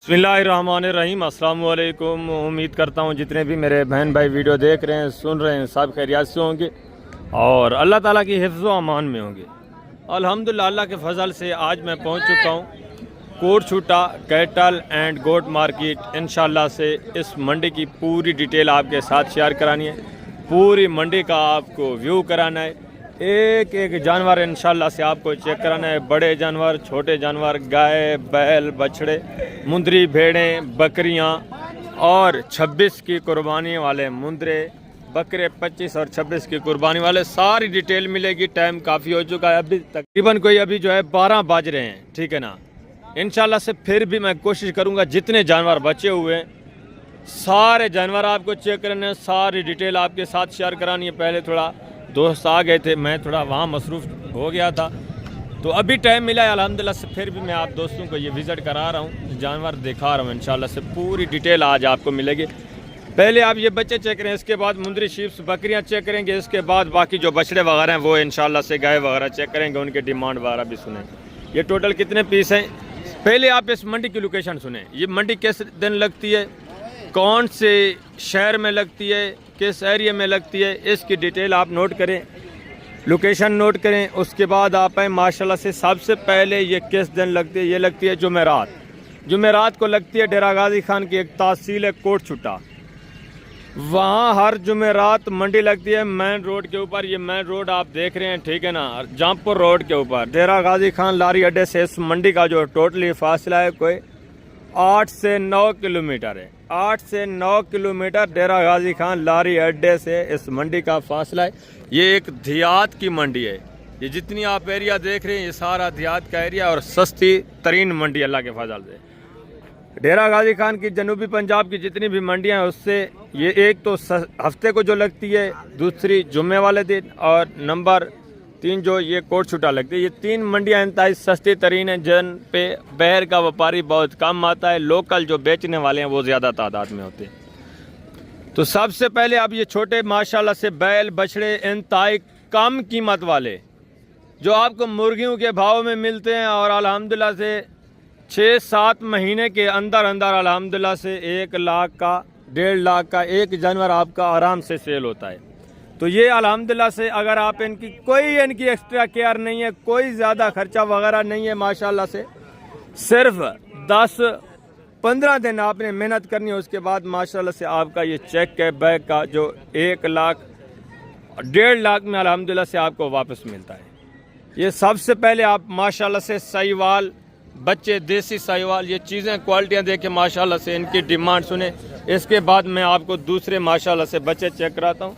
बिस्मिल्लाहिर्रहमानिर्रहीम। अस्सलाम वालेकुम। उम्मीद करता हूँ जितने भी मेरे बहन भाई वीडियो देख रहे हैं, सुन रहे हैं, सब खैरियत से होंगे और अल्लाह ताला की हिफ्ज़ व अमान में होंगे। अल्हम्दुलिल्लाह, अल्लाह के फजल से आज मैं पहुँच चुका हूँ कोटछूटा कैटल एंड गोट मार्केट। इंशाल्लाह से इस मंडी की पूरी डिटेल आपके साथ शेयर करानी है, पूरी मंडी का आपको व्यू कराना है, एक एक जानवर इंशाल्लाह से आपको चेक कराना है। बड़े जानवर, छोटे जानवर, गाय, बैल, बछड़े, मुंदरी, भेड़ें, बकरियां और 26 की कुर्बानी वाले मुंदरे, बकरे 25 और 26 की कुर्बानी वाले, सारी डिटेल मिलेगी। टाइम काफ़ी हो चुका है, अभी तकरीबन कोई अभी जो है 12 बज रहे हैं, ठीक है ना। इंशाल्लाह से फिर भी मैं कोशिश करूँगा जितने जानवर बचे हुए हैं सारे जानवर आपको चेक करने हैं, सारी डिटेल आपके साथ शेयर करानी है। पहले थोड़ा दोस्त आ गए थे, मैं थोड़ा वहाँ मसरूफ़ हो गया था, तो अभी टाइम मिला है अल्हम्दुलिल्लाह से। फिर भी मैं आप दोस्तों को ये विज़िट करा रहा हूँ, जानवर दिखा रहा हूँ। इंशाल्लाह से पूरी डिटेल आज आपको मिलेगी। पहले आप ये बच्चे चेक करें, इसके बाद मुंदरी, शीप्स, बकरियाँ चेक करेंगे, इसके बाद बाकी जो बछड़े वगैरह हैं वो इंशाल्लाह से गाय वगैरह चेक करेंगे, उनके डिमांड वगैरह भी सुने। ये टोटल कितने पीस हैं। पहले आप इस मंडी की लोकेशन सुने। ये मंडी किस दिन लगती है, कौन से शहर में लगती है, किस एरिया में लगती है, इसकी डिटेल आप नोट करें, लोकेशन नोट करें। उसके बाद आप आए माशाल्लाह से। सबसे पहले ये किस दिन लगती है, ये लगती है जुमेरात। जुमेरात को लगती है डेरा गाजी खान की एक तहसील है कोटछूटा, वहाँ हर जुमेरात मंडी लगती है मेन रोड के ऊपर। ये मेन रोड आप देख रहे हैं, ठीक है ना, जामपुर रोड के ऊपर। डेरा गाजी खान लारी अड्डे से इस मंडी का जो टोटली फासला है कोई 8 से 9 किलोमीटर है। 8 से 9 किलोमीटर डेरा गाजी खान लारी अड्डे से इस मंडी का फासला है। ये एक देहात की मंडी है। ये जितनी आप एरिया देख रहे हैं ये सारा देहात का एरिया और सस्ती तरीन मंडी अल्लाह के फजल से। डेरा गाजी खान की जनूबी पंजाब की जितनी भी मंडियां हैं उससे ये एक तो हफ्ते को जो लगती है, दूसरी जुम्मे वाले दिन, और नंबर 3 जो ये कोटछूटा लगती है। ये 3 मंडियाँ इंतहाई सस्ती तरीन हैं, जिन पे बहर का व्यापारी बहुत कम आता है। लोकल जो बेचने वाले हैं वो ज़्यादा तादाद में होते हैं। तो सबसे पहले अब ये छोटे माशाल्लाह से बैल, बछड़े इंतहाई कम कीमत वाले जो आपको मुर्गियों के भाव में मिलते हैं और अल्हम्दुलिल्लाह से 6-7 महीने के अंदर अंदर अल्हम्दुलिल्लाह से 1 लाख का, 1.5 लाख का एक जानवर आपका आराम से सेल होता है। तो ये अल्हम्दुलिल्लाह से अगर आप इनकी एक्स्ट्रा केयर नहीं है, कोई ज़्यादा खर्चा वगैरह नहीं है, माशाल्लाह से सिर्फ 10-15 दिन आपने मेहनत करनी है। उसके बाद माशाल्लाह से आपका ये चेक के बैग का जो 1 लाख 1.5 लाख में अल्हम्दुलिल्लाह से आपको वापस मिलता है। ये सबसे पहले आप माशाल्लाह से साहिवाल बच्चे, देसी साहिवाल, ये चीज़ें क्वालिटियाँ देखें माशाल्लाह से, इनकी डिमांड सुने। इसके बाद मैं आपको दूसरे माशाल्लाह से बच्चे चेक कराता हूँ,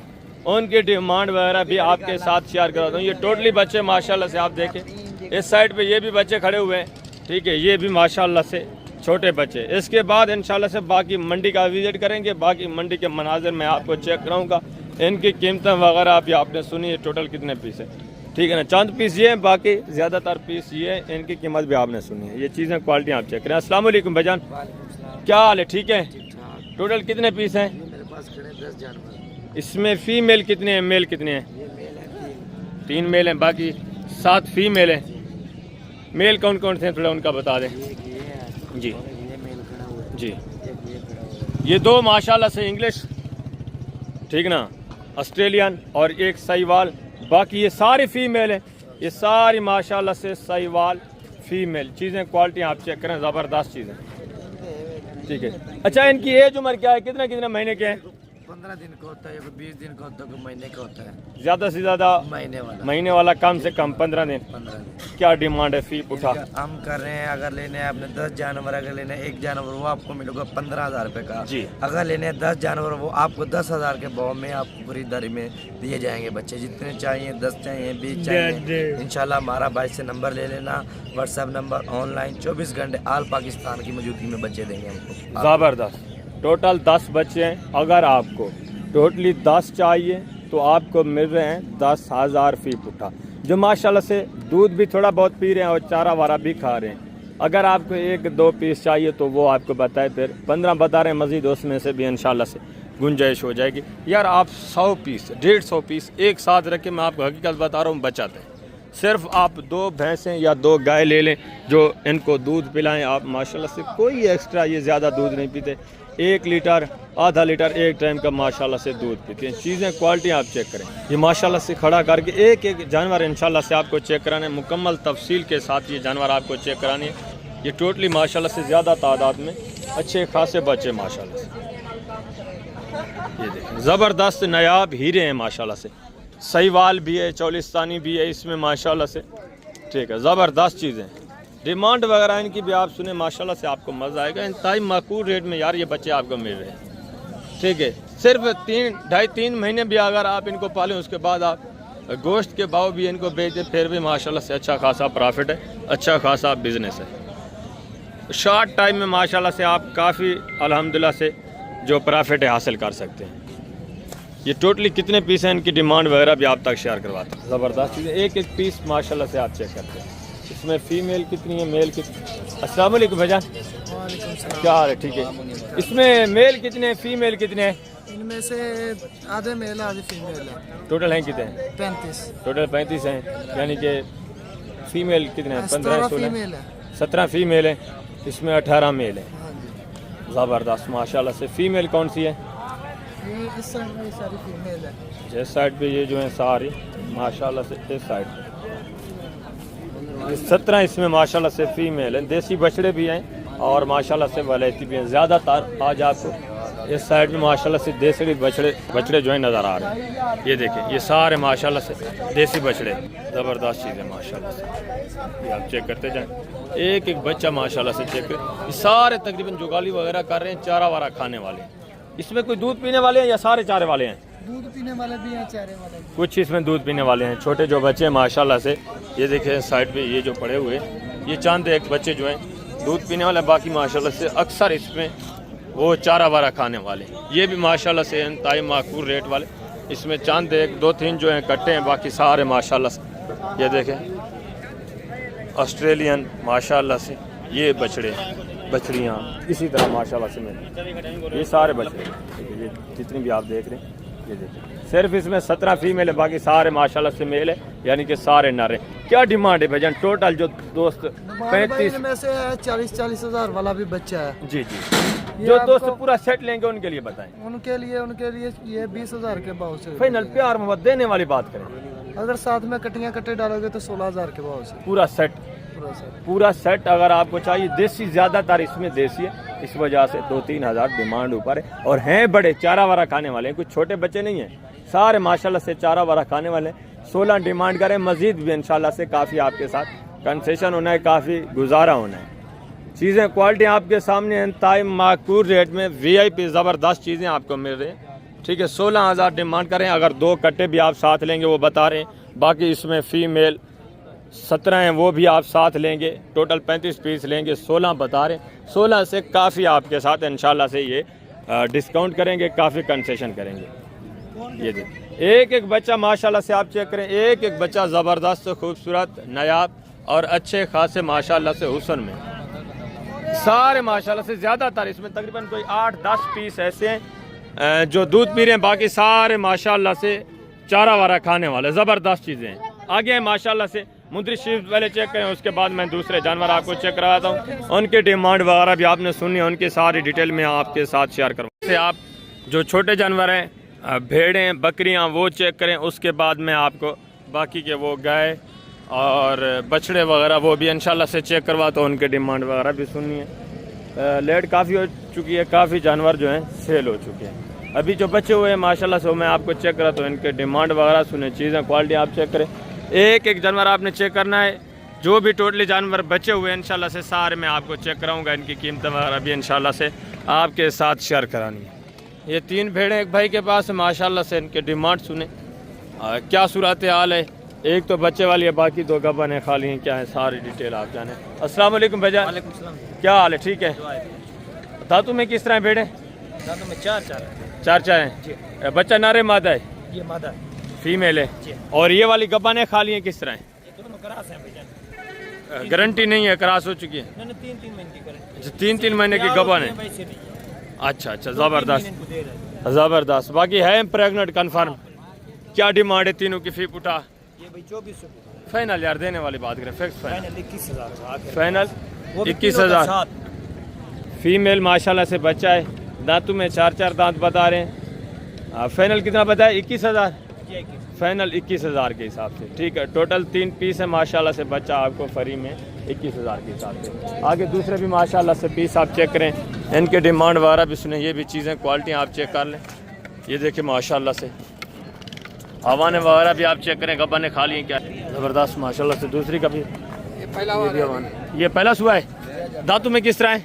उनकी डिमांड वगैरह भी आपके साथ शेयर कराता हूँ। ये टोटली बच्चे माशाल्लाह से आप देखें, इस साइड पे ये भी बच्चे खड़े हुए हैं, ठीक है, ये भी माशाल्लाह से छोटे बच्चे। इसके बाद इंशाल्लाह से बाकी मंडी का विजिट करेंगे, बाकी मंडी के मनाजिर मैं आपको चेक कराऊँगा, इनकी कीमतें वगैरह भी आपने सुनी है, टोटल कितने पीस है, ठीक है ना। चंद पीस ये हैं, बाकी ज़्यादातर पीस ये हैं, इनकी कीमत भी आपने सुनी है। ये चीज़ें क्वालिटी आप चेक करें। अस्सलाम वालेकुम भाईजान, क्या हाल है, ठीक है। टोटल कितने पीस हैं मेरे पास? 10 जानवर। इसमें फीमेल कितने हैं, मेल कितने हैं? 3 मेल हैं, बाकी 7 फीमेल हैं। मेल कौन कौन से हैं थोड़ा उनका बता दें जी। जी, ये 2 माशाल्लाह से इंग्लिश, ठीक ना, ऑस्ट्रेलियन और एक साहिवाल, बाकी ये सारी फीमेल हैं। ये सारी माशाल्लाह से साहिवाल फीमेल। चीज़ें क्वालिटी आप चेक करें, ज़बरदस्त चीज़ें, ठीक है। अच्छा, इनकी एज उम्र क्या है, कितने कितने महीने के हैं? 15 दिन का होता है, 20 दिन का होता है, महीने का होता है। ज़्यादा से ज़्यादा महीने वाला, कम से कम 15 दिन। क्या डिमांड है फी उठा? हम कर रहे हैं, अगर लेने हैं आपने 10 जानवर, अगर लेने हैं 1 जानवर वो आपको मिलेगा 15,000 रुपये का जी। अगर लेने हैं 10 जानवर वो आपको 10,000 के भाव में आपको खरीदारी में दिए जाएंगे बच्चे। जितने चाहिए, 10 चाहिए, 20 चाहिए, इंशाल्लाह हमारा भाई से नंबर ले लेना, व्हाट्सएप नंबर, ऑनलाइन 24 घंटे आल पाकिस्तान की मौजूदगी में बच्चे देंगे हमको। ज़बरदस्त। टोटल 10 बच्चे हैं। अगर आपको टोटली 10 चाहिए तो आपको मिल रहे हैं 10,000 फी पुट्ठा, जो माशाल्लाह से दूध भी थोड़ा बहुत पी रहे हैं और चारा वारा भी खा रहे हैं। अगर आपको 1-2 पीस चाहिए तो वो आपको बताए, फिर 15 बता रहे हैं, मज़ीद उसमें से भी इंशाल्लाह से गुंजाइश हो जाएगी। यार आप 100 पीस 150 पीस एक साथ रख के, मैं आपको हकीकत बता रहा हूँ, बचाते हैं सिर्फ आप 2 भैंसें या 2 गाय ले लें जो इनको दूध पिलाएं आप, माशाल्लाह से कोई एक्स्ट्रा ये ज़्यादा दूध नहीं पीते, 1 लीटर आधा लीटर एक टाइम का माशाल्लाह से दूध पीते हैं। चीज़ें क्वालिटी आप चेक करें, ये माशाल्लाह से खड़ा करके एक एक जानवर इंशाल्लाह से आपको चेक कराने, मुकम्मल तफसील के साथ ये जानवर आपको चेक कराने। ये टोटली माशाल्लाह से ज़्यादा तादाद में अच्छे खासे बच्चे माशाल्लाह से, ये देखें ज़बरदस्त नायाब हीरे हैं माशाल्लाह से, सहीवाल भी है, चौलिस्तानी भी है इसमें माशाल्लाह से, ठीक है ज़बरदस्त चीज़ें। डिमांड वगैरह इनकी भी आप सुने माशाल्लाह से आपको मज़ा आएगा। इंतहाई माकूल रेट में यार ये बच्चे आपको मिल रहे हैं, ठीक है। सिर्फ 2.5-3 महीने भी अगर आप इनको पालें उसके बाद आप गोश्त के भाव भी इनको बेच दें फिर भी माशाल्लाह से अच्छा खासा प्रॉफिट है, अच्छा खासा बिजनेस है। शॉर्ट टाइम में माशाल्लाह से आप काफ़ी अल्हम्दुलिल्लाह से जो प्रॉफिट है हासिल कर सकते हैं। ये टोटली कितने पीस हैं इनकी डिमांड वगैरह भी आप तक शेयर करवाते हैं। ज़बरदस्त चीज़ें, एक एक पीस माशाल्लाह से आप चेक करते हैं। इसमें फ़ीमेल कितनी है, मेल कितनी। अस्सलाम वालेकुम भाईजान, क्या हाल है? ठीक है। इसमें मेल कितने हैं, फीमेल कितने हैं? इनमें से आधे मेल है आधे फीमेल है। टोटल हैं कितने? 35। टोटल 35 हैं, यानी कि फ़ीमेल कितने हैं? 15 16 फीमेल है। 17 फीमेल है, इसमें 18 मेल है। हाँ जी। ज़बरदस्त माशाल्लाह से। फ़ीमेल कौन सी है? ये इस साइड में सारी फीमेल है। इस साइड पे ये जो है सारी माशाल्लाह से, इस साइड 17 इसमें माशाल्लाह से फीमेल है। देसी बछड़े भी हैं और माशाल्लाह से वलैती भी हैं। ज़्यादातर आज आपको इस साइड में माशाल्लाह से देसी बछड़े जो है नज़र आ रहे हैं। ये देखें ये सारे माशाल्लाह से देसी बछड़े, ज़बरदस्त चीज़ें माशाल्लाह से। ये आप चेक करते जाएं, एक एक बच्चा माशाल्लाह से चेक करें। ये सारे तकरीबन जुगाली वगैरह कर रहे हैं, चारा वारा खाने वाले। इसमें कोई दूध पीने वाले हैं या सारे चारे वाले हैं? दूध पीने वाले भी हैं, चारे वाले भी। कुछ इसमें दूध पीने वाले हैं। छोटे जो बच्चे हैं माशाल्लाह से, ये देखें साइड पे ये जो पड़े हुए, ये चंद एक बच्चे जो हैं दूध पीने वाले, बाकी माशाल्लाह से अक्सर इसमें वो चारा वारा खाने वाले। ये भी माशाल्लाह से इंतहाई माकूल रेट वाले। इसमें चंद 1-2-3 जो हैं कट्टे हैं, बाकी सारे माशाल्लाह से। ये देखें ऑस्ट्रेलियन माशाल्लाह से ये बछड़े बछड़ियाँ इसी तरह माशाल्लाह से मिले, ये सारे बछड़े, ये जितनी भी आप देख रहे हैं ये देखिए। सिर्फ इसमें 17 फीमेल है, बाकी सारे माशाल्लाह से मेल है, यानी कि सारे नर हैं। क्या डिमांड है भाईजान टोटल जो दोस्त? 35 में से 40-40 हज़ार वाला भी बच्चा है। जी जी, जो दोस्त पूरा सेट लेंगे उनके लिए बताएं। उनके लिए ये 20 हज़ार के भाव से फाइनल प्यार मोहब्बत देने वाली बात करें। अगर साथ में कटियाँ कट्टे डालोगे तो 16 हज़ार के भाव से पूरा सेट। पूरा सेट अगर आपको चाहिए, देसी ज़्यादातर इसमें देसी है, इस वजह से 2-3 हज़ार डिमांड ऊपर है। और हैं बड़े चारा वारा खाने वाले हैं, कुछ छोटे बच्चे नहीं हैं, सारे माशाल्लाह से चारा वारा खाने वाले हैं। 16 डिमांड करें, मज़ीद भी इंशाल्लाह से काफ़ी आपके साथ कंसेशन होना है, काफ़ी गुजारा होना है। चीज़ें क्वालिटी आपके सामने इंतहाई माकूल रेट में VIP ज़बरदस्त चीज़ें आपको मिल रही हैं, ठीक है। 16 हज़ार डिमांड करें, अगर 2 कट्टे भी आप साथ लेंगे वो बता रहे हैं। बाकी इसमें फ़ीमेल 17 हैं, वो भी आप साथ लेंगे, टोटल 35 पीस लेंगे, 16 बता रहे हैं। 16 से काफ़ी आपके साथ इंशाल्लाह से ये डिस्काउंट करेंगे, काफ़ी कंसेशन करेंगे। ये देखिए एक एक बच्चा माशाल्लाह से आप चेक करें, एक एक बच्चा ज़बरदस्त खूबसूरत नायाब और अच्छे खासे माशाल्लाह से हुस्न में सारे माशाल्लाह से। ज़्यादातर इसमें तकरीबन कोई 8-10 पीस ऐसे हैं जो दूध पी रहे हैं, बाकी सारे माशाल्लाह से चारा वारा खाने वाले ज़बरदस्त चीज़ें हैं। आगे हैं माशाल्लाह से मुंदरी शीप पहले चेक करें, उसके बाद मैं दूसरे जानवर आपको चेक करवाता हूँ। उनके डिमांड वगैरह भी आपने सुनी, उनकी सारी डिटेल में आपके साथ शेयर करवा से। आप जो छोटे जानवर हैं भेड़ें बकरियाँ वो चेक करें, उसके बाद मैं आपको बाकी के वो गाय और बछड़े वगैरह वो भी इंशाल्लाह से चेक करवाता हूँ, उनके डिमांड वगैरह भी सुननी है। लेट काफ़ी हो चुकी है, काफ़ी जानवर जो हैं सेल हो चुके हैं। अभी जो बचे हुए हैं माशाल्लाह से मैं आपको चेक कराता हूँ, इनके डिमांड वगैरह सुने, चीज़ें क्वालिटी आप चेक करें। एक एक जानवर आपने चेक करना है, जो भी टोटली जानवर बचे हुए हैं इंशाल्लाह से सारे मैं आपको चेक कराऊंगा, इनकी कीमत वगैरह भी इंशाल्लाह से आपके साथ शेयर करानी है। ये 3 भेड़ें एक भाई के पास है माशाल्लाह से, इनके डिमांड सुने क्या सूरत हाल है। एक तो बच्चे वाली है, बाकी 2 गबन है, खाली हैं, क्या है सारी डिटेल आप जाने। अस्सलाम वालेकुम भैया, क्या हाल है? ठीक है। दातू में किस तरह भेड़ें? दातू में 4 हैं। बच्चा नारे मादा है? ये मादा फीमेल है। और ये वाली गब्बाने खाली हैं किस तरह हैं? गारंटी नहीं है, क्रॉस हो चुकी है? 3-3 महीने की गब्बान है। अच्छा ज़बरदस्त ज़बरदस्त। बाकी है प्रेग्नेंट कन्फर्म? क्या डिमांड है तीनों की? फी पुटा फाइनल यार देने वाली बात करें, फिक्स फाइनल 21,000 फाइनल 21,000। फीमेल माशाल्लाह से बच्चा है, दांतों में 4 दांत बता रहे हैं। फाइनल कितना बताया? 21,000 फाइनल 21,000 के हिसाब से, ठीक है। टोटल 3 पीस है माशाल्लाह से बच्चा आपको फ्री में 21,000 के हिसाब से। आगे दूसरे भी माशाल्लाह से पीस आप चेक करें, इनके डिमांड वगैरह भी सुने, ये भी चीज़ें क्वालिटी आप चेक कर लें। ये देखिए माशाल्लाह से हवाने वगैरह भी आप चेक करें, गब्बा ने खा लिए क्या ज़बरदस्त माशाल्लाह से। दूसरी का भी ये पहला सुआ है। दांतों में किस तरह है?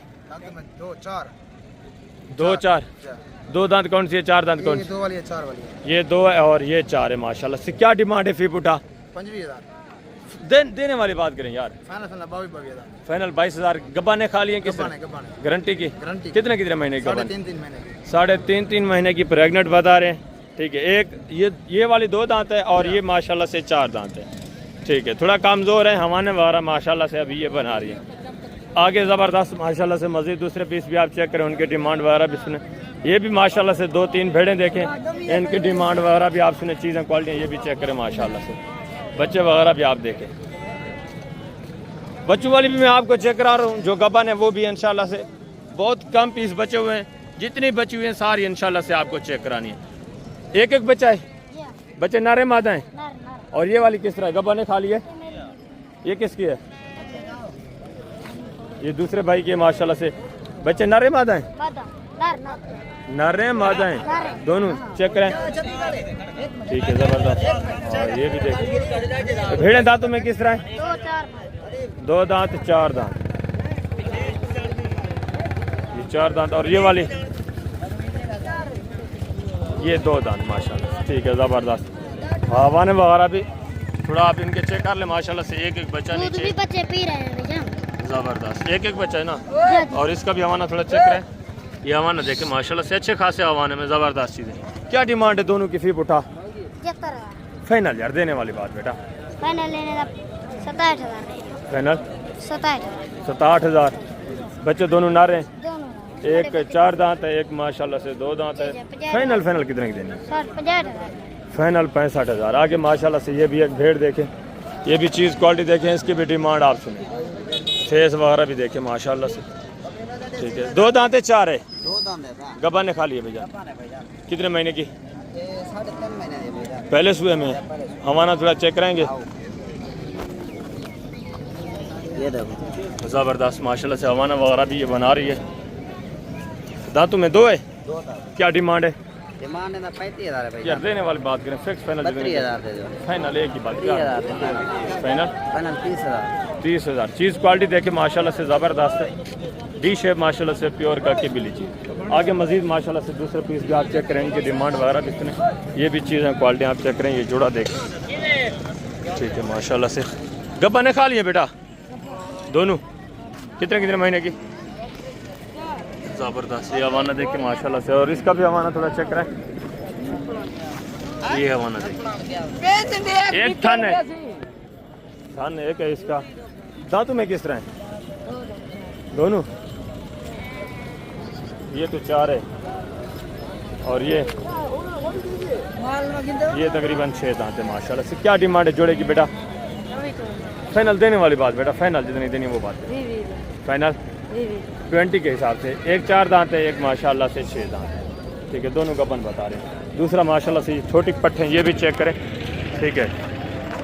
2-4 2 दांत कौन सी है, 4 दांत कौन सी? 2 वाली है, 4 वाली है। ये 2 है और ये 4 है माशाल्लाह से। क्या डिमांड है फी पुटा? 25,000 देने वाली बात करें यार। Final 22,000 final 22,000। गब्बा ने खा लिए किस गब्बा तरह? ने गारंटी की? गारंटी कितने महीने की? 3.5 महीने की। 3.5 महीने की प्रेग्नेंट बता रहे हैं, ठीक है। एक ये वाली 2 दांत है और ये माशाल्लाह से 4 दांत है, ठीक है। थोड़ा कमज़ोर है, हवाने वगैरह माशाल्लाह से अभी ये बना रही है। आगे ज़बरदस्त माशाल्लाह से मज़ीद दूसरे पीस भी आप चेक करें, उनके डिमांड वगैरह भी सुने। ये भी माशाल्लाह से 2-3 भेड़ें देखें, इनकी डिमांड वगैरह भी आप सुने, चीज़ें क्वालिटी ये भी चेक करें माशाल्लाह से। बच्चे वगैरह भी आप देखें, बच्चों वाली भी मैं आपको चेक करा रहा हूँ। जो गब्बन है वो भी इंशाल्लाह से बहुत कम पीस बचे हुए हैं, जितनी बची हुई हैं सारी इंशाल्लाह से आपको चेक करानी है। एक बच्चा है, बच्चे नारे मादा हैं। और ये वाली किस तरह गब्बा ने खा ली है? ये किसकी है? ये दूसरे भाई के माशाल्लाह से बच्चे नारे मादा हैं, नारे मादा हैं दोनों, चेक करें, ठीक है ज़बरदस्त। और ये भी देखें भेड़ें दांतों में किस तरह है? 2 दांत 4 दांत, ये 4 दांत। और ये वाली ये 2 दांत माशाल्लाह, ठीक है ज़बरदस्त। हवाने वगैरह भी थोड़ा आप इनके चेक कर ले माशाल्लाह से। एक बच्चा नीचे भी बच्चे पी रहे हैं भैया, ज़बरदस्त। एक बच्चा है ना। और इसका भी हवाना थोड़ा चेक करें, ये हवाना देखे माशाल्लाह से अच्छे खासे हवाने में ज़बरदस्त चीज़ें। क्या डिमांड है दोनों की फी उठा? 75,000 फाइनल यार देने वाली बात बेटा। फाइनल लेने का 27,000 फाइनल 27,000 67,000। बच्चे दोनों नारे हैं, दोनों एक 4 दांत है, एक माशाल्लाह से 2 दांत है। फाइनल कितने की देनी है? 65,000 फाइनल 65,000। आगे माशाल्लाह से ये भी एक भेड़ देखें, ये भी चीज़ क्वालिटी देखें, इसकी भी डिमांड आप सुने, फेस वगैरह भी देखें माशाल्लाह से, ठीक है। 2 दांत है 4 है? 2 दांत है गब्बा ने खा लिए भैया। कितने महीने की? 3.5 महीने पहले सुबह में। हमारा थोड़ा चेक कराएंगे। ये देखो ज़बरदस्त माशाल्लाह से हवाना वगैरह भी ये बना रही है। दांतों में 2 है। 2 दांत। क्या डिमांड है? डिमांड है 35,000 है भैया। यार देने वाली बात करें, फिक्स फाइनल 32,000 दे दो। फाइनल एक ही बात। क्या 30,000 फाइनल? फाइनल 30,000। 30,000। चीज़ क्वालिटी देखे माशाल्लाह से ज़बरदस्त है, डी शेप माशाल्लाह से प्योर का की बिली चीज़। आगे मजीद माशाल्लाह से दूसरे पीस भी आप चेक करें, इनकी डिमांड वगैरह भी सुने, ये भी चीज़ें क्वालिटी आप चेक करें। ये जोड़ा देखें, ठीक है माशाल्लाह से। गब्बा ने खा लिए बेटा दोनों? कितने महीने की? ज़बरदस्त। ये हवाना देखे माशाल्लाह से। और इसका भी हवाना थोड़ा चेक करें, ये हवाना देखें, एक थन है, थन एक है इसका। दांतों में किस तरह है दोनों? ये तो 4 है और ये तकरीबन 6 दांत है माशाल्लाह से। क्या डिमांड है जोड़े की बेटा? फाइनल देने वाली बात बेटा, फाइनल जितनी देनी वो बात है। फाइनल 20 के हिसाब से। एक 4 दांत है, एक माशाल्लाह से 6 दांत है, ठीक है। दोनों का बन बता रहे हैं। दूसरा माशाल्लाह से छोटी पट्टे हैं, ये भी चेक करें, ठीक है।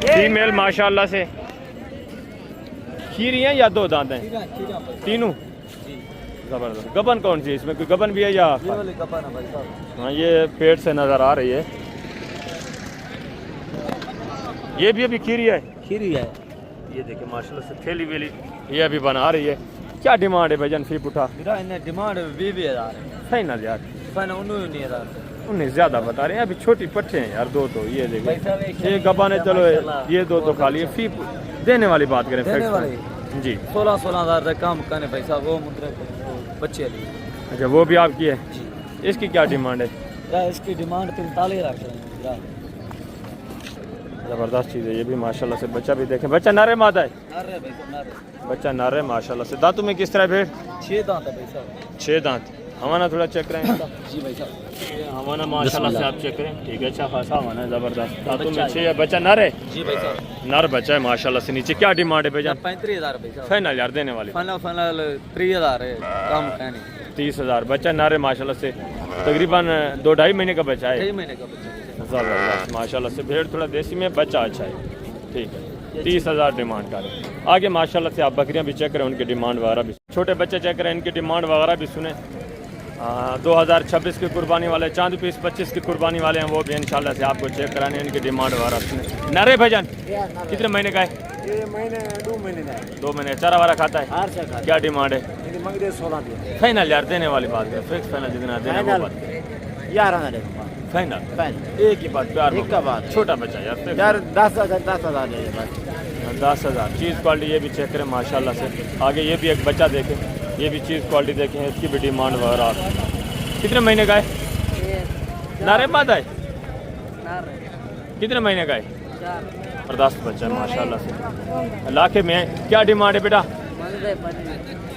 फीमेल माशाल्लाह से खीरी हैं या 2 दांत हैं? तीनों ज़बरदस्त। गबन कौन सी है इसमें? कोई गबन भी है या? हाँ ये पेट से नज़र आ रही है। ये भी अभी खीरी है? खीरी है। ये देखिए माशाल्लाह से थैली वेली ये अभी बना रही है। क्या डिमांड है भाईजान फी पुठा? डिमांड 20,000 है। फाइनल यार? फाइनल 19,000। 19 ज़्यादा बता रहे हैं। अभी छोटी पट्टे हैं यार 2 तो। ये देखिए ये गबा ने चलो ये 2 तो खा लिए। फी देने वाली बात करें देने वाली जी 16,000 तक काम करने पैसा वो मुद्रा बच्चे लिए। अच्छा वो भी आपकी है? इसकी क्या डिमांड है? या इसकी डिमांड 43 लाख है। ज़बरदस्त चीज़ है ये भी माशाल्लाह से। बच्चा भी देखें, बच्चा नारे मादा है? बच्चा नारे माशाल्लाह से। दांतों में किस तरह भेड़? 6 दांत है भाई साहब। 6 दांत। हवाना थोड़ा चेक करें इसका। जी भाई साहब, हवाना माशाल्लाह से आप चेक करें, ठीक है, अच्छा खासा हवाना है, ज़बरदस्त। दांतों में 6 बच्चा नर है? जी भाई साहब, नर बच्चा है माशाल्लाह से। नीचे क्या डिमांड है भाईजान? 35,000 भाई साहब, फाइनल यार देने वाले? फाइनल 30,000 है, कम है नहीं। 30,000 बच्चा नर है माशाल्लाह से, तकरीबन 2-2.5 महीने का बच्चा है। 6 महीने का बच्चा। ज़बरदस्त माशाल्लाह से। भेड़ थोड़ा देसी में, बच्चा अच्छा है, ठीक है। 30,000 डिमांड कर रहे हैं। आगे माशाल्लाह से आप बकरियां भी चेक करें, उनकी डिमांड वगैरह भी, छोटे बच्चे चेक करें, इनकी डिमांड वगैरह भी सुने। 2026 की कुर्बानी वाले, चांद पीस 25 की कुर्बानी वाले हैं, वो भी इंशाल्लाह से आपको चेक कराने, इनकी डिमांड वगैरह सुने। नरे भाईजान कितने महीने का है? 2 महीने का 2 महीने। चारा वारा खाता है? क्या डिमांड है? 16 फाइनल यार देने वाली बात है, फिक्स फाइनल जितना देना वो बात। 11 फाइनल एक ही बात, प्यार एक का बात। छोटा बच्चा यार, यार 10,000 10,000। चीज़ क्वालिटी ये भी चेक करें माशाल्लाह से। आगे ये भी एक बच्चा देखें, ये भी चीज़ क्वालिटी देखें, इसकी भी डिमांड वगैरह। कितने महीने का है? नारे बाद है? कितने महीने का है? बर्दाश्त बच्चा है माशाल्लाह से। लाखे में है। क्या डिमांड है बेटा?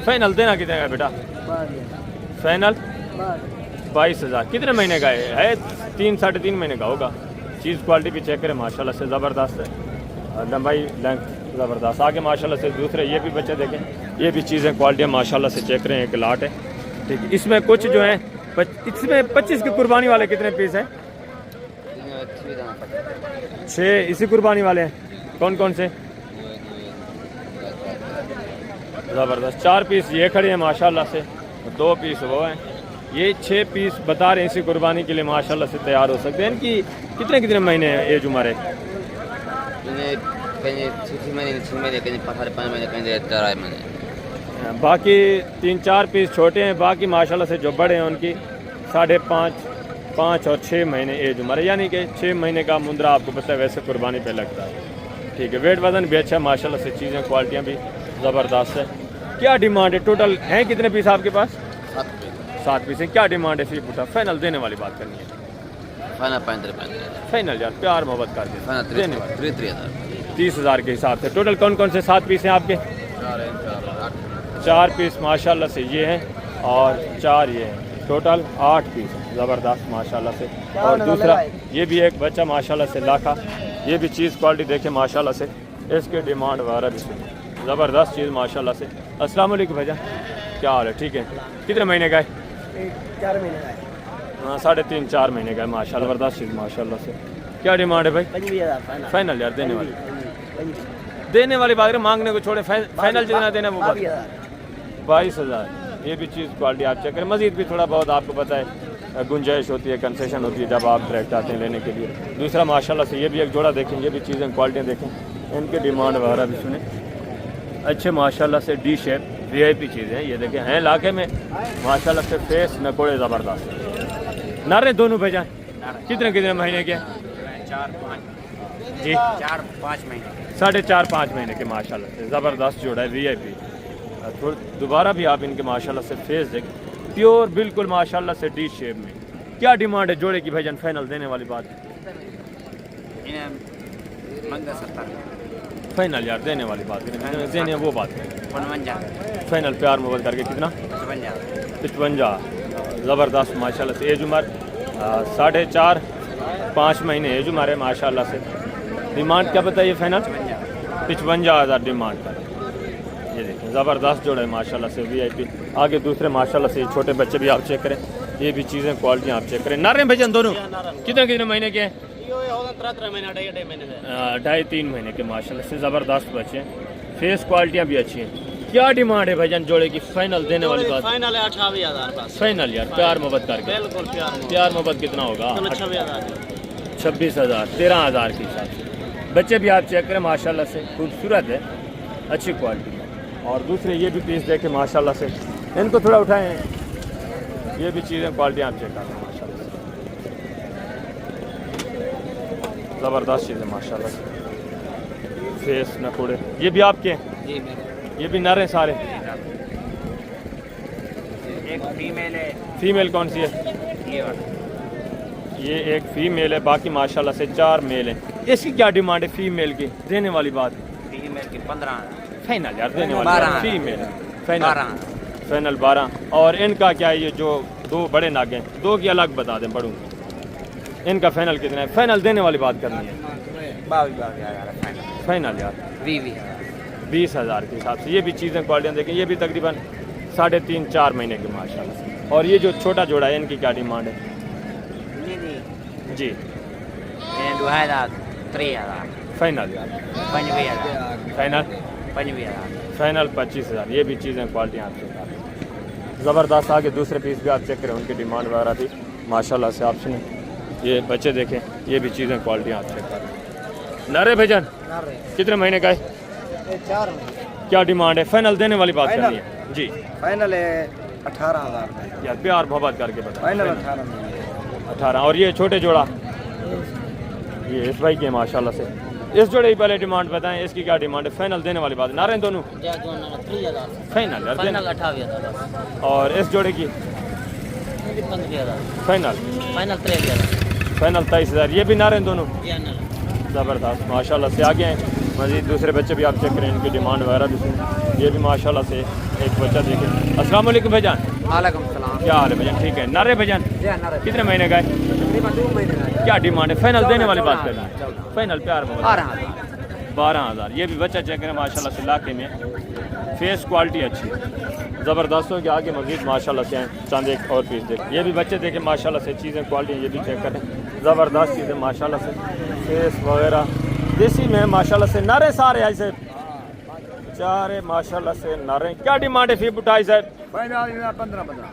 फाइनल देना कितने का है बेटा? फाइनल 22,000। कितने महीने का है? 3-3.5 महीने का होगा। चीज़ क्वालिटी भी चेक करें माशाल्लाह से, ज़बरदस्त है, लंबाई लेंथ ज़बरदस्त। आगे माशाल्लाह से दूसरे ये भी बच्चे देखें, ये भी चीज़ें क्वालिटियाँ माशाल्लाह से चेक करें। एक लाट है, ठीक है। इसमें कुछ जो है, इसमें 25 की कुर्बानी वाले कितने पीस हैं? 6 इसी कुर्बानी वाले हैं। कौन कौन से? ज़बरदस्त। 4 पीस ये खड़े हैं माशाल्लाह से, 2 पीस वो हैं। ये 6 पीस बता रहे हैं इसी कुर्बानी के लिए माशाल्लाह से तैयार हो सकते हैं। इनकी कितने कितने महीने एज उम्र है? बाकी 3-4 पीस छोटे हैं, बाकी माशाल्लाह से जो बड़े हैं उनकी 5.5, 5 और 6 महीने एज उम्र है। यानी कि 6 महीने का मुंद्रा आपको पता है वैसे कुर्बानी पे लगता है, ठीक है। वेट वजन भी अच्छा है माशाल्लाह से, चीज़ें क्वालिटियाँ भी ज़बरदस्त है। क्या डिमांड है? टोटल हैं कितने पीस आपके पास? 7 पीस है। क्या डिमांड है फी पूछा? फाइनल देने वाली बात करनी है। फाइनल यार प्यार मोहब्बत कर देने वाले 30,000 के हिसाब से। टोटल कौन कौन से 7 पीस हैं आपके? 4 पीस माशाल्लाह से ये हैं और 4 ये हैं, टोटल 8 पीस। ज़बरदस्त माशाल्लाह से। और दूसरा ये भी एक बच्चा माशाल्लाह से लाखा, ये भी चीज़ क्वालिटी देखें माशाल्लाह से, इसके डिमांड वगैरह भी सुनी, ज़बरदस्त चीज़ माशाल्लाह से। अस्सलाम वालेकुम भैया, क्या हाल है? ठीक है। कितने महीने का है? 4 महीने का है। हाँ 3.5-4 महीने का है माशाल्लाह, ज़बरदस्त चीज़ माशाल्लाह से। क्या डिमांड है भाई? 25,000 फाइनल यार देने वाली बात है, मांगने को छोड़े, फाइनल जितना देना वो बात। 22,000। ये भी चीज़ क्वालिटी आप चेक करें। मज़ीद भी थोड़ा बहुत आपको पता है गुंजाइश होती है, कंसेशन होती है जब आप डायरेक्ट आते हैं लेने के लिए। दूसरा माशाल्लाह से ये भी एक जोड़ा देखें, ये भी चीज़ें क्वालिटियाँ देखें, इनकी डिमांड वगैरह भी सुने। अच्छे माशाल्लाह से डी शेप VIP चीज़ें हैं, ये देखें हैं लाखे में माशाल्लाह से। फेस नकोड़े ज़बरदस्त। नारे दोनों भेजा कितने कितने महीने के? 4-5 जी 4-5 महीने 4.5-5 महीने के माशाल्लाह से। ज़बरदस्त जोड़ा है VIP। दोबारा भी आप इनके माशाल्लाह से फेस देखें, प्योर बिल्कुल माशाल्लाह से डी शेप में। क्या डिमांड है जोड़े की भाईजान? फाइनल देने वाली बात। फाइनल यार देने वाली बात देने वो बात है। फाइनल प्यार मोहब्बत करके कितना? 55। ज़बरदस्त माशाल्लाह से। एज उम्र 4.5-5 महीने एज उम्र है माशाल्लाह से। डिमांड क्या बताइए? फाइनल 55,000 डिमांड कर। ये देखें ज़बरदस्त जोड़ा है माशाल्लाह से VIP। आगे दूसरे माशाल्लाह से छोटे बच्चे भी आप चेक करें, ये भी चीज़ें क्वालिटी आप चेक करें। नारे भैजन दोनों कितने कितने महीने के हैं? 2.5-3 महीने के माशाल्लाह से। ज़बरदस्त बच्चे हैं, फेस क्वालिटियाँ भी अच्छी हैं। क्या डिमांड है भाईजान जोड़े की? फाइनल देने वाली बात। फाइनल है 28,000। फाइनल यार प्यार मोहब्बत करके। बिल्कुल प्यार मोहब्बत कितना होगा? 26,000 13,000 के हिसाब से। बच्चे भी आप चेक करें माशाल्लाह से, खूबसूरत है, अच्छी क्वालिटी। और दूसरे ये भी पीस देखें माशाल्लाह से, इनको थोड़ा उठाएं, ये भी चीज़ें क्वालिटी आप चेक करें माशाल्लाह से। ज़बरदस्त चीज़ें माशाल्लाह से। फेस नकोड़े ये भी आपके हैं? ये भी नर हैं सारे? एक फीमेल है। फीमेल कौन सी है? ये एक फीमेल है, बाकी माशाल्लाह से 4 मेल हैं। इसकी क्या डिमांड है फीमेल की? देने वाली बात। फीमेल की 15 फाइनल यार देने वाली। Female final final 12। और इनका क्या है, ये जो दो बड़े नागे हैं, दो की अलग बता दें पढ़ूँ, इनका फाइनल कितना है? फाइनल देने वाली बात करनी है। फाइनल यार 20,000 के हिसाब से। ये भी चीज़ें क्वालिटियाँ देखें, ये भी तकरीबन 3.5-4 महीने की माशाल्लाह से। और ये जो छोटा जोड़ा है, इनकी क्या डिमांड है जी? फाइनल यार फाइनल 25,000। ये भी चीज़ें क्वालिटियाँ आपके साथ ज़बरदस्त। आगे दूसरे पीस भी आप चेक करें, उनकी डिमांड वगैरह भी माशाल्लाह से आप सुने। ये बच्चे देखें, ये भी चीज़ें क्वालिटियाँ आप चेक करें। नरे भजन कितने महीने का है? 4 क्या डिमांड है? फाइनल देने वाली बात करनी है जी। फाइनल है 18,000 यार प्यार मोहब्बत करके बता। फाइनल 18। और ये छोटे जोड़ा, ये इस भाई के माशाल्लाह से। इस जोड़े की पहले डिमांड बताएं, इसकी क्या डिमांड है? फाइनल देने वाली बात ना रहे दोनों? फाइनल यार देना। 28,000 और इस जोड़े की 15,000 फाइनल? Final 23,000 final 23,000। ये भी ना रहे दोनों? ज़बरदस्त माशाल्लाह से। आगे हैं मज़ीद दूसरे बच्चे भी आप चेक करें, इनकी डिमांड वगैरह भी सुनें। ये भी माशाल्लाह से एक बच्चा देखें। अस्सलाम वालेकुम भाईजान, क्या हाल है भाईजान? ठीक है। नारे भाईजान कितने महीने का है? तकरीबन 2 महीने का। क्या डिमांड है? फाइनल देने वाली बात करनी है। फाइनल प्यार में 12,000। ये भी बच्चा चेक करें माशाल्लाह से, इलाके में फेस क्वालिटी अच्छी है, ज़बरदस्तों के आगे मज़ीद माशाल्लाह से हैं। चांद एक और पीस देखें, ये भी बच्चे देखें माशाल्लाह से, चीज़ें क्वालिटी ये भी चेक करें, ज़बरदस्त चीज़ें माशाल्लाह से। फेस वगैरह देसी में माशाल्लाह से। नारे सारे ऐसे चारे माशाल्लाह से नारे। क्या डिमांड है फी बुटाई साहब?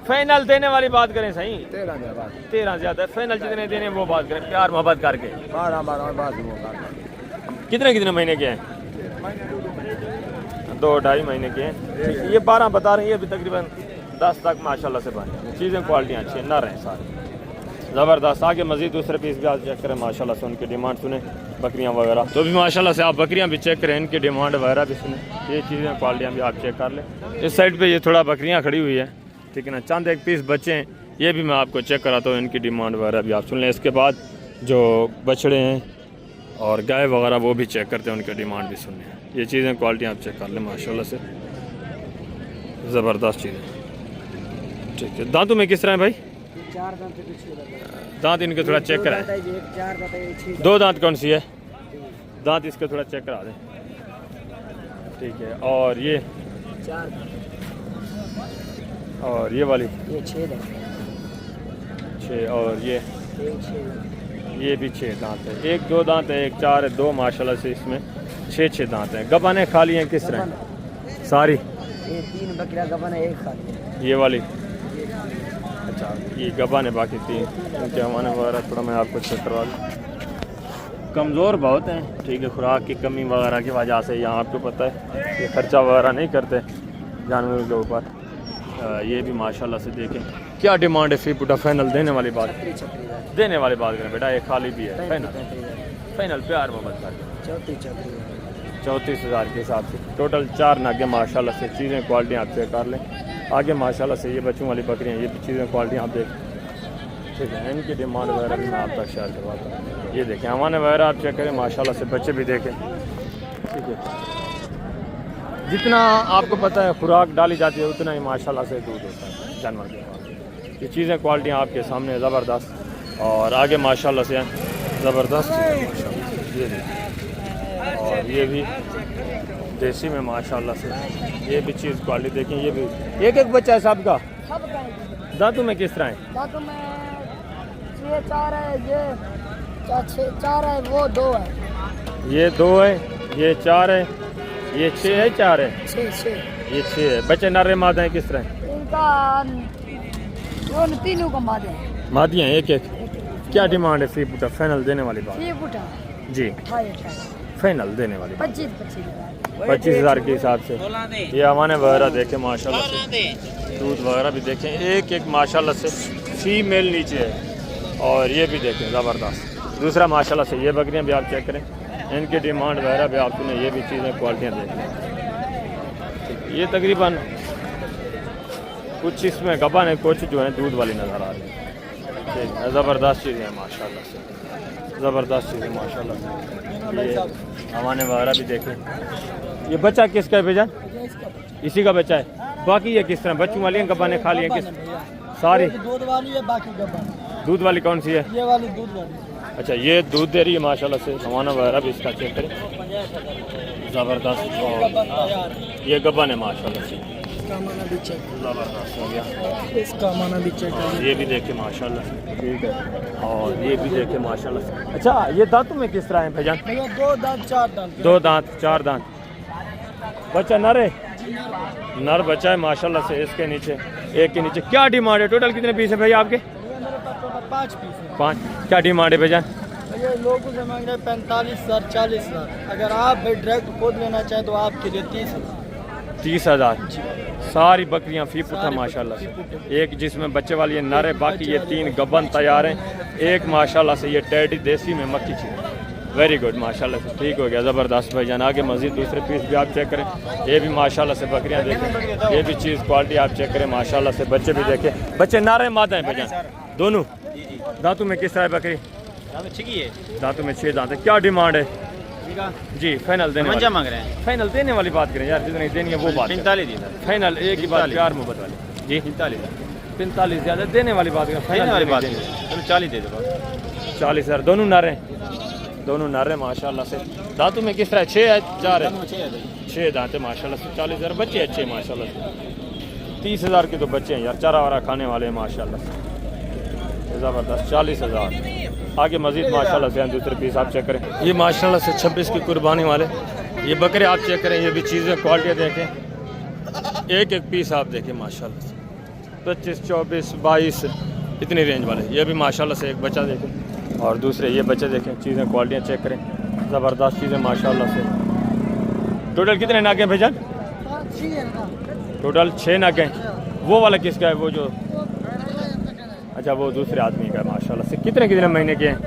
फाइनल देने वाली बात करें सही? 13 ज़्यादा। फाइनल जितने देने वो बात करें, प्यार मोहब्बत करके। 12 कितने महीने के हैं? 2-2.5 महीने के हैं। ये 12 बता रहे हैं, ये भी तकरीबन 10 तक माशाल्लाह से बने। चीज़ें क्वालिटियाँ अच्छी ना रहें सारे ज़बरदस्त। आगे मज़ीद दूसरे पीस भी आप चेक करें माशाल्लाह से, उनकी डिमांड सुने। बकरियाँ वगैरह तो भी माशाल्लाह से आप बकरियाँ भी चेक करें, इनकी डिमांड वगैरह भी सुने। ये चीज़ें क्वालिटियाँ भी आप चेक कर लें। इस साइड पे ये थोड़ा बकरियाँ खड़ी हुई है, ठीक है ना। चंद एक पीस बच्चे हैं, ये भी मैं आपको चेक कराता हूँ, इनकी डिमांड वगैरह भी आप सुन लें। इसके बाद जो बछड़े हैं और गाय वगैरह वो भी चेक करते हैं, उनकी डिमांड भी सुन लें। ये चीज़ें क्वालिटी आप चेक कर लें माशाल्लाह से, ज़बरदस्त चीज़ें। ठीक है। दांतों में किस तरह है भाई? 4 दांत पीछे दांत इनके थोड़ा चेक कराएं। 4 दांत 2 दांत कौन सी है? दांत इसके थोड़ा चेक करा दें, ठीक है। और ये 4 और ये वाली ये 6 दांत 6। और ये 6 ये भी 6 दांत है। 1-2 दांत है, 1 4 है, 2 माशाल्लाह से इसमें 6 दांत हैं। गबाने खाली हैं किस तरह? सारी ये 3 बकरियां गबन है, 1 खाली। ये वाली अच्छा, ये गबान है, बाकी 3 उनके हमारे वगैरह थोड़ा मैं आपको चेक करवा दूँ। कमज़ोर बहुत हैं, ठीक है। खुराक की कमी वगैरह की वजह से यहाँ आपको पता है ये खर्चा वगैरह नहीं करते जानवरों के ऊपर। ये भी माशाल्लाह से देखें। क्या डिमांड है फी पुटा? फाइनल देने वाली बात देने वाली बात करें बेटा, ये खाली भी है। फाइनल प्यार मोहब्बत कर 34,000 के हिसाब से। टोटल 4 नागे माशाल्लाह से। चीज़ें क्वालिटी आप चेक कर लें। आगे माशाल्लाह से ये बच्चों वाली बकरियाँ, ये भी चीज़ें क्वालिटी आप देखें, ठीक है। इनकी डिमांड वगैरह भी मैं आप तक शेयर करवाता हूँ। ये देखें हमारे वगैरह आप चेक करें माशाल्लाह से, बच्चे भी देखें, ठीक है। जितना आपको पता है खुराक डाली जाती है उतना ही माशाल्लाह से दूध होता है जानवर के पास। ये चीज़ें क्वालिटियाँ आपके सामने ज़बरदस्त। और आगे माशाल्लाह से ज़बरदस्त ये देखें। और ये भी देसी में माशाल्लाह से, ये भी चीज़ क्वालिटी देखें। ये भी एक बच्चा है साहब का। दांतों में किस तरह है? दांतों में 4 है, ये 4 है, वो 2 है। ये 2 है, ये 4 है, ये 6 है, 4 है, 6 ये 6 है। बच्चे नर मादा हैं किस तरह? इनका दोनों तीनों का मादे हैं, मादियाँ एक। क्या डिमांड है फी पुटा? फाइनल देने वाली बात ये बुटा जी। 28 फाइनल देने वाली 25,000 के हिसाब से। ये हमारे वगैरह देखें माशाल्लाह से, दूध वगैरह भी देखें। एक माशाल्लाह से फीमेल नीचे है। और ये भी देखें ज़बरदस्त। दूसरा माशाल्लाह से ये बकरियां भी आप चेक करें, इनकी डिमांड वगैरह भी आप सुने। ये भी चीज़ें क्वालिटियाँ देखें। ये तकरीबन कुछ इसमें गबन है, कुछ जो है दूध वाली नज़र आ रही है, ठीक है। ज़बरदस्त चीज़ें हैं माशाल्लाह से, ज़बरदस्त चीज़ें माशाल्लाह से। ये हमारे वगैरह भी देखें। ये बच्चा किसका है भैया? इसी का बच्चा है। बाकी ये किस तरह बच्चों वाली हैं गब्बाने खा लिए किस सारी दूध वाली है, बाकी गब्बा दूध वाली कौन सी है? ये वाली दूध वाली। अच्छा ये दूध दे रही है माशाल्लाह से। हवाना वगैरह भी इसका चेक करें ज़बरदस्त। और ये गब्बन है माशाल्लाह से, इसका माना भी चेक, ज़बरदस्त हो गया। इसका माना भी चेक। ये भी देखे माशाल्लाह से, ठीक है। और ये भी देखे माशाल्लाह से। अच्छा ये दांतों में किस तरह है भाईजान? भैया 2 दांत 4 दांत। 2 दांत 4 दांत। बच्चा नर है, नर बच्चा है माशाल्लाह से। इसके नीचे एक के नीचे क्या डिमांड है? टोटल कितने पीस है भैया आपके? भैया मेरे पास टोटल 5 पीस है। 5। क्या डिमांड है भाईजान? भैया लोगों से मांग रहे 45,000 40,000। अगर आप भाई डायरेक्ट खुद लेना चाहें तो आपके लिए 30,000। 30,000। सारी बकरियां फी पुट्ठा माशाल्लाह से। एक जिसमें बच्चे वाली है नर है, बाकी ये 3 गब्बन तैयार हैं। एक माशाल्लाह से ये टेडी देसी में मक्की छी। वेरी गुड माशाल्लाह से, ठीक हो गया ज़बरदस्त भाईजान। आगे मज़ीद दूसरे पीस भी आप चेक करें। ये भी माशाल्लाह से बकरियां देखें, ये भी चीज़ क्वालिटी आप चेक करें माशाल्लाह से। बच्चे भी देखें, बच्चे नारे मादा हैं भाईजान दोनों। दांतों में किस तरह है बकरी? दांतों में 6 दांत है। क्या डिमांड है जी? फाइनल देने वाली मांग रहे हैं। फाइनल देने वाली बात करें यार, जितनी देनी है वो बात। 45 फाइनल एक ही बात, प्यार मोहब्बत वाली जी। 45 ज़्यादा देने वाली बात करें, फाइनल वाली बात। चलो 40 दे दो। 40,000 दोनों नारे हैं, दोनों नारे माशाल्लाह से। दांतों में किस तरह? 6 है 4 है? 6 दांत है माशाल्लाह से। 40,000 बच्चे अच्छे हैं माशाल्लाह से। 30,000 के तो बच्चे हैं यार, चारा वारा खाने वाले हैं माशाल्लाह से। ज़बरदस्त 40,000। आगे मजीद माशाल्लाह से दूसरे पीस आप चेक करें। ये माशाल्लाह से 26 की कुर्बानी वाले ये बकरे आप चेक करें। ये भी चीज़ें क्वालिटी देखें, एक एक पीस आप देखें माशाल्लाह से। 25 24 22 इतनी रेंज वाले। ये भी माशाल्लाह से एक बच्चा देखें और दूसरे ये बच्चे देखें। चीज़ें क्वालिटियाँ चेक करें, ज़बरदस्त चीज़ें माशाल्लाह से। टोटल कितने नाके हैं भाईजान? टोटल 6 नाके हैं। वो वाला किसका है? वो जो अच्छा वो दूसरे आदमी का है माशाल्लाह से। कितने कितने महीने के हैं?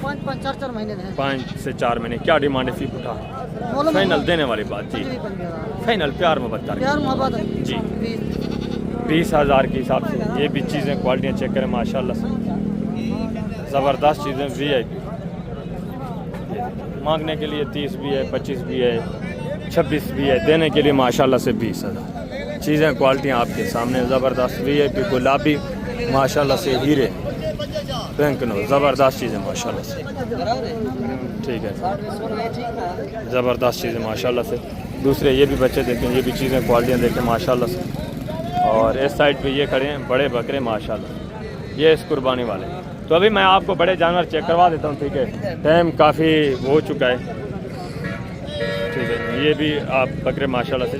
5 4 महीने हैं। 5 से 4 महीने। क्या डिमांड है फी उठा? फाइनल देने वाली बात जी। फाइनल प्यार मोहब्बत जी 20,000 के हिसाब से। ये भी चीज़ें क्वालिटियाँ चेक करें माशाल्लाह से। ज़बरदस्त चीज़ें VIP मांगने के लिए 30 भी है, 25 भी है, 26 भी है। देने के लिए माशाल्लाह से 20,000। चीज़ें क्वालिटियाँ आपके सामने ज़बरदस्त। VIP गुलाबी माशाल्लाह से, हीरे बैंक नो ज़बरदस्त चीज़ें माशाल्लाह से, ठीक है। ज़बरदस्त चीज़ें माशाल्लाह से। दूसरे ये भी बच्चे देखें, ये भी चीज़ें क्वालिटियाँ देखें माशाल्लाह से। और इस साइड पे ये खड़े हैं बड़े बकरे माशाल्लाह, ये इस कुर्बानी वाले। तो अभी मैं आपको बड़े जानवर चेक करवा देता हूँ, ठीक है। टाइम काफ़ी हो चुका है, ठीक है। ये भी आप बकरे माशाल्लाह से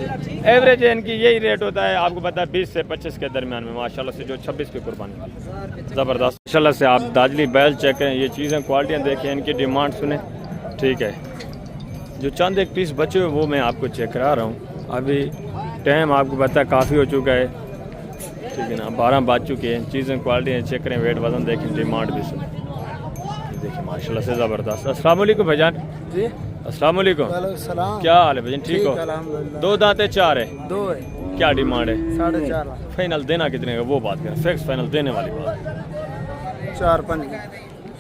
एवरेज है इनकी यही रेट होता है, आपको पता है 20 से 25 के दरमियान में माशाल्लाह से। जो 26 की कुर्बानी ज़बरदस्त माशाल्लाह से। आप दाजली बैल चेक करें, ये चीज़ें क्वालिटियाँ देखें, इनकी डिमांड सुने, ठीक है। जो चंद एक पीस बचे हुए वो मैं आपको चेक करा रहा हूँ। अभी टाइम आपको पता है काफ़ी हो चुका है, ठीक है ना। 12 बज चुके हैं। चीज़ें क्वालिटी चेक करें, वेट वजन देखें, डिमांड भी सुने, देखिए माशाल्लाह से ज़बरदस्त। अस्सलाम वालेकुम भाईजान जी। अस्सलाम वालेकुम। क्या हाल है भाईजान? ठीक हो? 2 दांत है 4 है? 2 है। क्या डिमांड है? 4.5 लाख। फाइनल देना कितने का वो बात करें, फिक्स फाइनल देने वाली बात।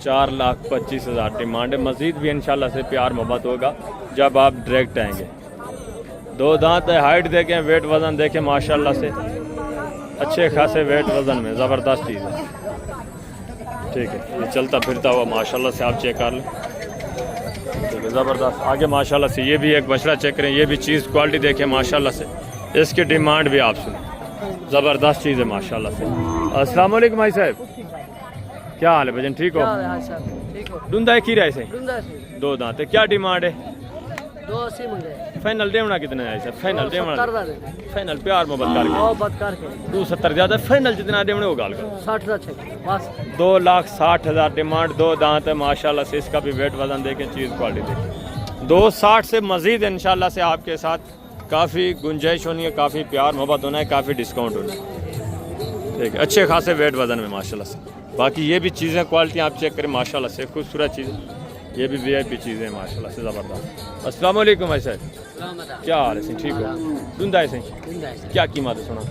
4,25,000 डिमांड है। मज़ीद भी इंशाल्लाह से प्यार मोहब्बत होगा जब आप डायरेक्ट आएंगे। 2 दांत है, हाइट देखें, वेट वज़न देखें माशाल्लाह से, अच्छे खासे वेट वज़न में ज़बरदस्त चीज़ है, ठीक है। ये चलता फिरता हुआ माशाल्लाह से आप चेक कर लें, ठीक है। ज़बरदस्त आगे माशाल्लाह से। ये भी एक बछड़ा चेक करें, ये भी चीज़ क्वालिटी देखें माशाल्लाह से, इसकी डिमांड भी आप सुनें, ज़बरदस्त चीज़ है माशाल्लाह से। अस्सलाम वालेकुम भाई साहब, क्या हाल है भजन? ठीक हो? डूंदा है खीरा से? 2 दांत है। क्या डिमांड है? 280 मंगे। फाइनल देवना कितना है सर? फाइनल देवना, फाइनल प्यार मोहब्बत करके 270 ज़्यादा। फाइनल जितना देवने वो गाल करो 60,000 बस। 2,60,000 डिमांड। 2 दांत है माशाल्लाह से। इसका भी वेट वजन देखें, चीज़ क्वालिटी देखें। 260 से मज़ीद इंशाल्लाह से आपके साथ काफ़ी गुंजाइश होनी है, काफ़ी प्यार मोहब्बत होना है, काफ़ी डिस्काउंट होना है, ठीक है। अच्छे खासे वेट वजन में माशाल्लाह से। बाकी ये भी चीज़ें क्वालिटी आप चेक करें माशाल्लाह से, खूबसूरत चीज़ें, ये भी VIP चीज़ें माशाल्लाह से ज़बरदस्त। अस्सलाम वालेकुम भाई साहब, क्या हाल है? ठीक हो? दुंदा है सही। क्या कीमत है सुना?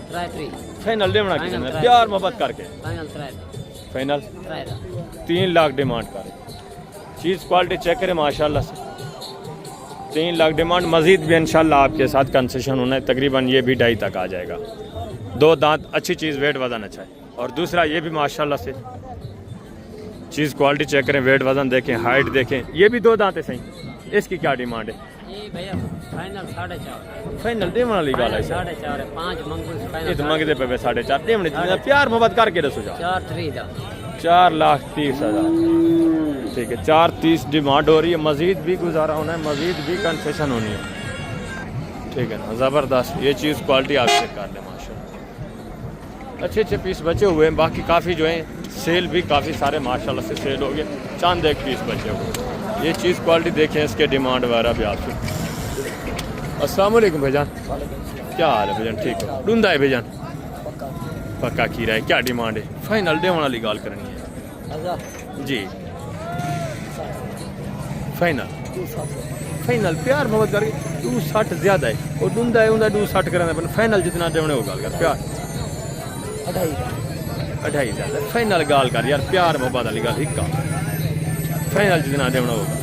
फाइनल देना कितना? प्यार मोहब्बत करके फाइनल 3 लाख डिमांड कर। चीज़ क्वालिटी चेक करें माशाल्लाह से, 3 लाख डिमांड, मज़ीद भी इंशाल्लाह आपके साथ कंसेशन होना है, तकरीबन ये भी 2.5 तक आ जाएगा। 2 दांत, अच्छी चीज़, वेट वज़न अच्छा है। और दूसरा ये भी माशाल्लाह से चीज़ क्वालिटी चेक करें, वेट वज़न देखें, हाइट देखें, ये भी 2 दांत है सही। इसकी क्या डिमांड है? ये भैया फाइनल 4.5 फाइनल देने वाली गाल है 4.5 है 5 मंगल फाइनल ये तो मंगते पे 4.5 देने प्यार मोहब्बत करके दसो जा 4,30,000 ठीक है। 4,30 डिमांड हो रही है, मज़ीद भी गुजारा होना है, मज़ीद भी कंसेशन होनी है, ठीक है ना। ज़बरदस्त ये चीज़ क्वालिटी आप चेक कर लें माशाल्लाह। अच्छे अच्छे पीस बचे हुए हैं, बाकी काफ़ी जो हैं सेल भी काफ़ी सारे माशाल्लाह से सेल हो गए, चंद एक पीस बचे हुए। ये चीज़ क्वालिटी देखें, इसके डिमांड वगैरह भी आपसे। अस्सलाम वालेकुम भाईजान, क्या हाल है भाईजान? ठीक है। ढूंढा है भाईजान? पक्का खीरा है, क्या डिमांड है? फाइनल देने वाली गाल करनी है जी। फाइनल प्यार मोहब्बत करके 260 ज़्यादा है और ढूंढा है 260 करना, फाइनल जितना देने हो गाल कर प्यार 2.5 ज़्यादा फाइनल गाल कर यार, प्यार मोहब्बत वाली गाल हिक्का फाइनल जितना देना होगा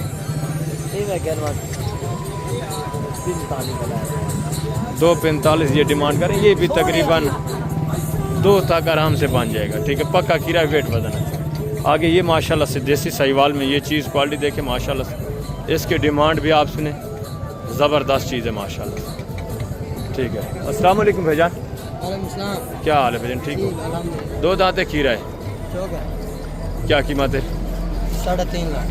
245 ये डिमांड करें, ये भी तकरीबन 2 तक आराम से बन जाएगा, ठीक है। पक्का खीरा, वेट वजन है। आगे ये माशाल्लाह से देसी साहिवाल में ये चीज़ क्वालिटी देखें माशाल्लाह से, इसकी डिमांड भी आप सुने, ज़बरदस्त चीज़ है माशाल्लाह, ठीक है। अस्सलाम वालेकुम भाईजान, क्या हाल है भाईजान? ठीक हो? 2 दांते खीरा है, क्या कीमत है? 3.5 लाख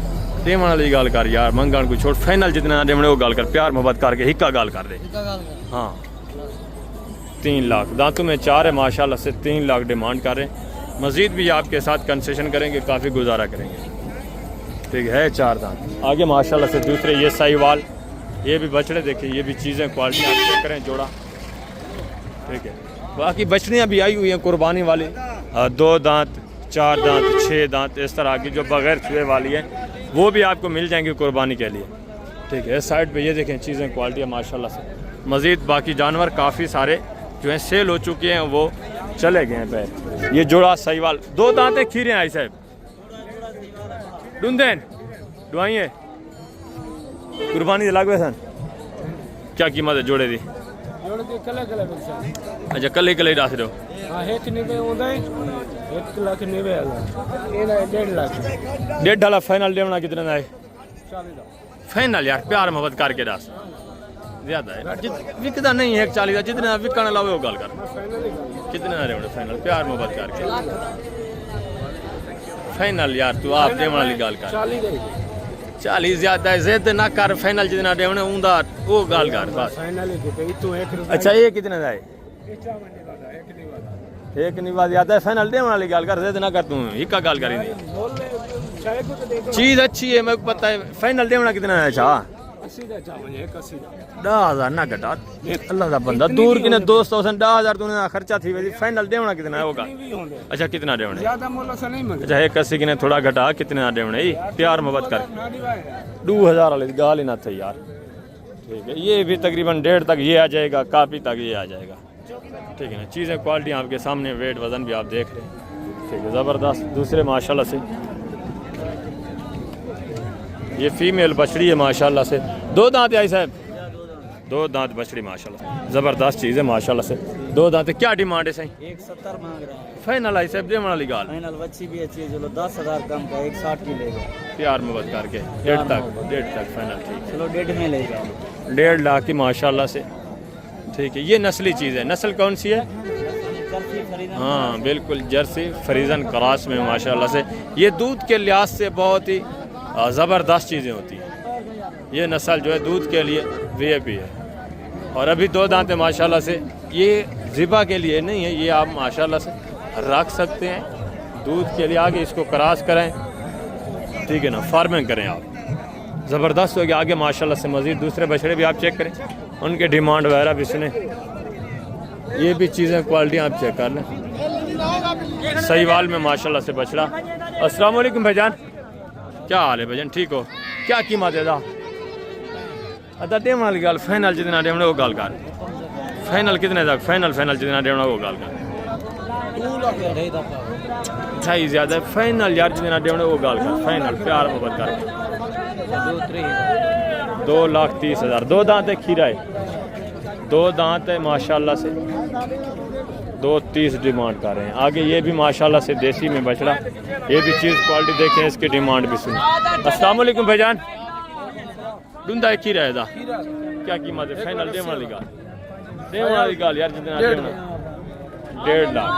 देवन वाली गाल कर यार, मंगन को छोड़, फाइनल जितना देवने वो गाल कर, प्यार मोहब्बत करके हिक्का गाल कर दे। हाँ 3 लाख, दांतों में 4 है माशाल्लाह से, 3 लाख डिमांड कर रहे हैं, मज़ीद भी आपके साथ कंसेशन करेंगे, काफ़ी गुजारा करेंगे, ठीक है। 4 दांत आगे माशाल्लाह से। दूसरे ये साहिवाल, ये भी बछड़े देखिए, ये भी चीज़ें क्वालिटी आप चेक करें, जोड़ा, ठीक है। बाकी बछड़ियाँ भी आई हुई हैं कुर्बानी वाली, 2 दांत, 4 दांत, 6 दांत, इस तरह की जो बगैर छुए वाली है वो भी आपको मिल जाएंगी कुर्बानी के लिए, ठीक है। इस साइड पे ये देखें चीज़ें क्वालिटी है माशाल्लाह से। मज़ीद बाकी जानवर काफ़ी सारे जो हैं सेल हो चुके हैं, वो चले गए हैं पे। ये जोड़ा साहिवाल 2 दांतें खीरे आई साहब, ढूंढें दुआइए कुर्बानी लगे सन, क्या कीमत है जोड़े दी? अच्छा कल कल डास दो 1.5 लाख फाइनल देना कितने का है? फाइनल यार प्यार मोहब्बत करके डास ज्यादा है, विकदा नहीं है 40 का, जितना विकने लाओ वो गल कर, कितने ना रेवड़े फाइनल प्यार मोहब्बत करके फाइनल यार, तू आप देने वाली गल कर 40 ज्यादा है, ज़ेद ना कर, फाइनल जितना देवने उंदा वो गल कर बस। अच्छा ये कितने का है? एक निवाज ज्यादा है, फाइनल देने वाली गल कर, ज़ेद ना कर, तू हिक्का गल करी नहीं, चीज़ अच्छी है मेरे को पता है, फाइनल देना कितना है? अच्छा 10,000 ना घटा, अल्लाह का बंदा दूर किने दोस्त 10,000 तूने खर्चा थी वैसे, फाइनल देना कितना है होगा? अच्छा कितना देना? अच्छा 81 किने थोड़ा घटा, कितना देना है? प्यार मोहब्बत कर 2,000 वाली गाल ही ना थी यार, ठीक है। ये भी तकरीबन 1.5 तक ये आ जाएगा, काफ़ी तक ये आ जाएगा, ठीक है ना। चीज़ें क्वालिटी आपके सामने, वेट वज़न भी आप देख रहे हैं, ठीक है, ज़बरदस्त। दूसरे माशाल्लाह से ये फीमेल बछड़ी है माशाल्लाह से, 2 दांत आई साहब, 2 दांत बछड़ी माशाल्लाह, ज़बरदस्त चीज़ है माशाल्लाह से। 2 दांत, क्या डिमांड है सही? 170 मांग रहे हैं, फाइनल आई साहब देने वाली गाल, फाइनल बच्ची भी अच्छी है, चलो 10,000 कम का 160 की ले जाओ, प्यार मोहब्बत करके 1.5 तक फाइनल, ठीक चलो 1.5 में ले जाओ, 1.5 लाख की माशाल्लाह से, ठीक है। ये नस्ली चीज़ है, नस्ल कौन सी है? हाँ बिल्कुल जर्सी फ्रीजन क्रॉस में माशाल्लाह से, ये दूध के लिहाज से बहुत ही ज़बरदस्त चीज़ें होती हैं, ये नस्ल जो है दूध के लिए VIP है। और अभी 2 दांत है माशाल्लाह से, ये ज़िबा के लिए नहीं है, ये आप माशाल्लाह से रख सकते हैं दूध के लिए, आगे इसको क्रॉस करें, ठीक है ना, फार्मिंग करें आप, ज़बरदस्त हो गया। आगे माशाल्लाह से मज़ीद दूसरे बछड़े भी आप चेक करें, उनके डिमांड वगैरह भी सुने, ये भी चीज़ें क्वालिटी आप चेक कर लें। साहिवाल में माशाल्लाह से बछड़ा। अस्सलाम वालेकुम भाईजान, क्या हाल है भाईजान? ठीक हो? क्या कीमत है? अदा देने वाली गाल, फाइनल जितना देना वो गाल कर, फाइनल कितने तक? फाइनल जितना देना वो गाल कर 2 ज़्यादा है, फाइनल यार जितना देना वो गाल कर, फाइनल प्यार मोहब्बत कर 2,30,000। 2 दांत है, खीरा है, 2 दांत है माशाल्लाह से, 2,30 डिमांड कर रहे हैं। आगे ये भी माशाल्लाह से देसी में बछड़ा, ये भी चीज़ क्वालिटी देखें, इसकी डिमांड भी सुनी। अस्सलाम वालेकुम भाईजान, डूंदा है खीरा है दा क्या कीमत है? फाइनल देने वाली गाल यार, जितना 1.5 लाख।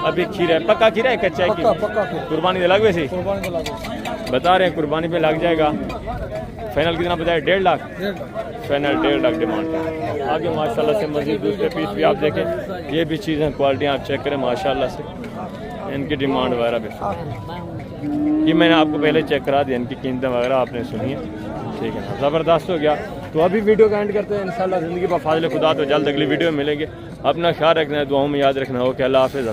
अभी खीरा है, पक्का खीरा है कच्चा है? कुर्बानी दे लग वैसे बता रहे हैं, कुर्बानी पे लग जाएगा। फाइनल कितना बताया? 1.5 लाख। फाइनल 1.5 लाख डिमांड है। आगे माशाल्लाह से मजीद दूसरे पीस भी आप देखें, ये भी चीज़ें क्वालिटी आप चेक करें माशाल्लाह से, इनकी डिमांड वगैरह भी ये मैंने आपको पहले चेक करा दिया, इनकी कीमतें वगैरह आपने सुनी है। ठीक है, ज़बरदस्त हो गया। तो अभी वीडियो का एंड करते हैं। इंशाल्लाह ज़िंदगी पर फाज़िल खुदा तो जल्द अगली वीडियो में मिलेंगे। अपना ख्याल रखना है, दुआओं में याद रखना हो कि अल्लाह हाफ़िज़।